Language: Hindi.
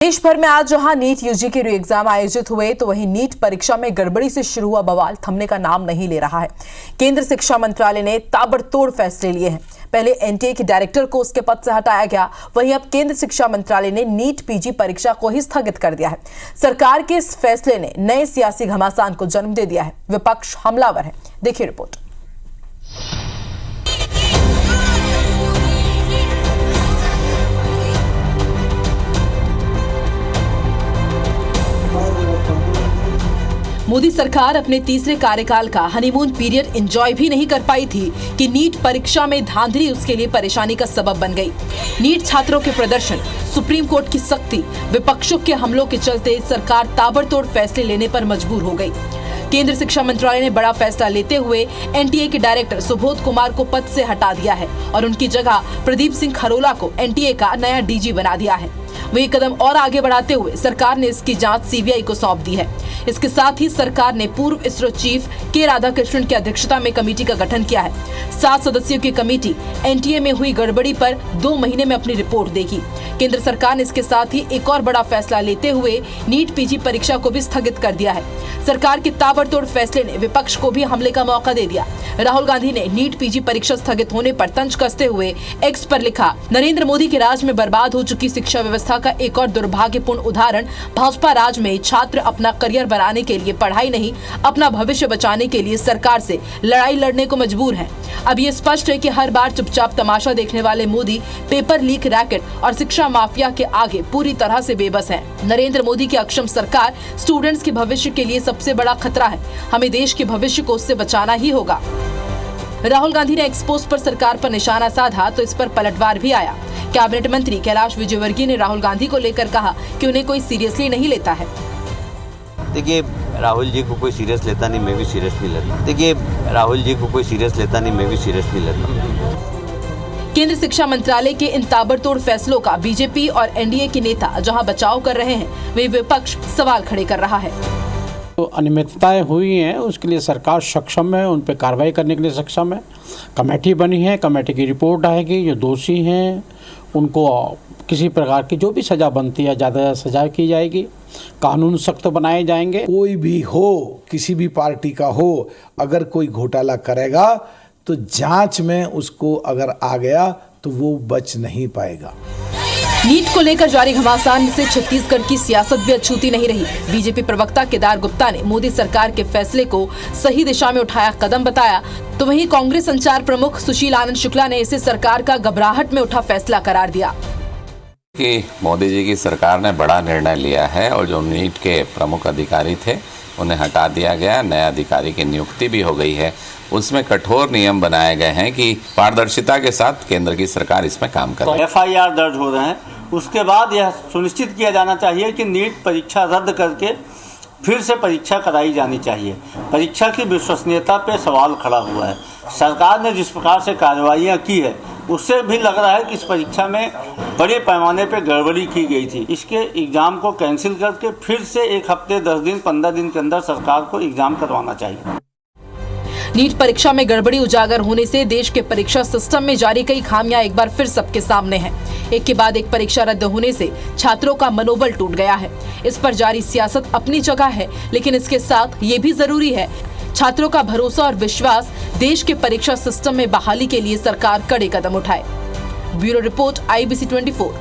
देश भर में आज जहां नीट यूजी के री एग्जाम आयोजित हुए तो वहीं नीट परीक्षा में गड़बड़ी से शुरू हुआ बवाल थमने का नाम नहीं ले रहा है। केंद्र शिक्षा मंत्रालय ने ताबड़तोड़ फैसले लिए हैं। पहले एनटीए के डायरेक्टर को उसके पद से हटाया गया, वहीं अब केंद्र शिक्षा मंत्रालय ने नीट पीजी परीक्षा को ही स्थगित कर दिया है। सरकार के इस फैसले ने नए सियासी घमासान को जन्म दे दिया है। विपक्ष हमलावर है। देखिए रिपोर्ट। मोदी सरकार अपने तीसरे कार्यकाल का हनीमून पीरियड एंजॉय भी नहीं कर पाई थी कि नीट परीक्षा में धांधली उसके लिए परेशानी का सबब बन गई। नीट छात्रों के प्रदर्शन, सुप्रीम कोर्ट की सख्ती, विपक्षों के हमलों के चलते सरकार ताबड़तोड़ फैसले लेने पर मजबूर हो गई। केंद्र शिक्षा मंत्रालय ने बड़ा फैसला लेते हुए एनटीए के डायरेक्टर सुबोध कुमार को पद से हटा दिया है और उनकी जगह प्रदीप सिंह खरोला को एनटीए का नया डीजी बना दिया है। वही कदम और आगे बढ़ाते हुए सरकार ने इसकी जांच सीबीआई को सौंप दी है। इसके साथ ही सरकार ने पूर्व इसरो चीफ के राधाकृष्णन की अध्यक्षता में कमेटी का गठन किया है। 7 सदस्यों की कमेटी एनटीए में हुई गड़बड़ी पर 2 महीने में अपनी रिपोर्ट देगी। केंद्र सरकार ने इसके साथ ही एक और बड़ा फैसला लेते हुए नीट पीजी परीक्षा को भी स्थगित कर दिया है। सरकार के ताबड़तोड़ फैसले ने विपक्ष को भी हमले का मौका दे दिया। राहुल गांधी ने नीट पीजी परीक्षा स्थगित होने पर तंज कसते हुए एक्स पर लिखा, नरेंद्र मोदी के राज में बर्बाद हो चुकी शिक्षा व्यवस्था का एक और दुर्भाग्यपूर्ण उदाहरण। भाजपा राज में छात्र अपना करियर बनाने के लिए पढ़ाई नहीं, अपना भविष्य बचाने के लिए सरकार से लड़ाई लड़ने को मजबूर हैं। अब ये स्पष्ट है कि हर बार चुपचाप तमाशा देखने वाले मोदी पेपर लीक रैकेट और शिक्षा माफिया के आगे पूरी तरह से बेबस हैं। नरेंद्र मोदी की अक्षम सरकार स्टूडेंट्स के भविष्य के लिए सबसे बड़ा खतरा है। हमें देश के भविष्य को उससे बचाना ही होगा। राहुल गांधी ने एक्सपोस्ट पर सरकार पर निशाना साधा तो इस पर पलटवार भी आया। कैबिनेट मंत्री कैलाश विजयवर्गीय ने राहुल गांधी को लेकर कहा कि उन्हें कोई सीरियसली नहीं लेता है। देखिए, राहुल जी को कोई सीरियस लेता नहीं, मैं भी सीरियस नहीं लेता। देखिए, राहुल जी को कोई सीरियस लेता नहीं, मैं भी सीरियस नहीं लेता। केंद्र शिक्षा मंत्रालय के इन ताबड़तोड़ फैसलों का बीजेपी और एनडीए के नेता जहां बचाव कर रहे हैं, वहीं विपक्ष सवाल खड़े कर रहा है। तो अनियमितताएं हुई हैं, उसके लिए सरकार सक्षम है, उन पर कार्रवाई करने के लिए सक्षम है। कमेटी बनी है, कमेटी की रिपोर्ट आएगी। जो दोषी हैं उनको किसी प्रकार की जो भी सज़ा बनती है ज़्यादा सज़ा की जाएगी। कानून सख्त बनाए जाएंगे। कोई भी हो, किसी भी पार्टी का हो, अगर कोई घोटाला करेगा तो जांच में उसको अगर आ गया तो वो बच नहीं पाएगा। नीट को लेकर जारी घमासान से छत्तीसगढ़ की सियासत भी अछूती नहीं रही। बीजेपी प्रवक्ता केदार गुप्ता ने मोदी सरकार के फैसले को सही दिशा में उठाया कदम बताया, तो वहीं कांग्रेस संचार प्रमुख सुशील आनंद शुक्ला ने इसे सरकार का घबराहट में उठा फैसला करार दिया कि मोदी जी की सरकार ने बड़ा निर्णय लिया है और जो नीट के प्रमुख अधिकारी थे उन्हें हटा दिया गया। नए अधिकारी की नियुक्ति भी हो गई है। उसमें कठोर नियम बनाए गए हैं कि पारदर्शिता के साथ केंद्र की सरकार इसमें काम करे। एफआईआर दर्ज हो रहे हैं। उसके बाद यह सुनिश्चित किया जाना चाहिए कि नीट परीक्षा रद्द करके फिर से परीक्षा कराई जानी चाहिए। परीक्षा की विश्वसनीयता पे सवाल खड़ा हुआ है। सरकार ने जिस प्रकार से कार्रवाइयाँ की है उससे भी लग रहा है कि इस परीक्षा में बड़े पैमाने पे गड़बड़ी की गई थी। इसके एग्जाम को कैंसिल करके फिर से 1 हफ्ते 10 दिन 15 दिन के अंदर सरकार को एग्जाम करवाना चाहिए। नीट परीक्षा में गड़बड़ी उजागर होने से देश के परीक्षा सिस्टम में जारी कई खामियां एक बार फिर सबके सामने हैं। एक के बाद एक परीक्षा रद्द होने से छात्रों का मनोबल टूट गया है। इस पर जारी सियासत अपनी जगह है, लेकिन इसके साथ ये भी जरूरी है छात्रों का भरोसा और विश्वास। देश के परीक्षा सिस्टम में बहाली के लिए सरकार कड़े कदम उठाए। Bureau report IBC 24।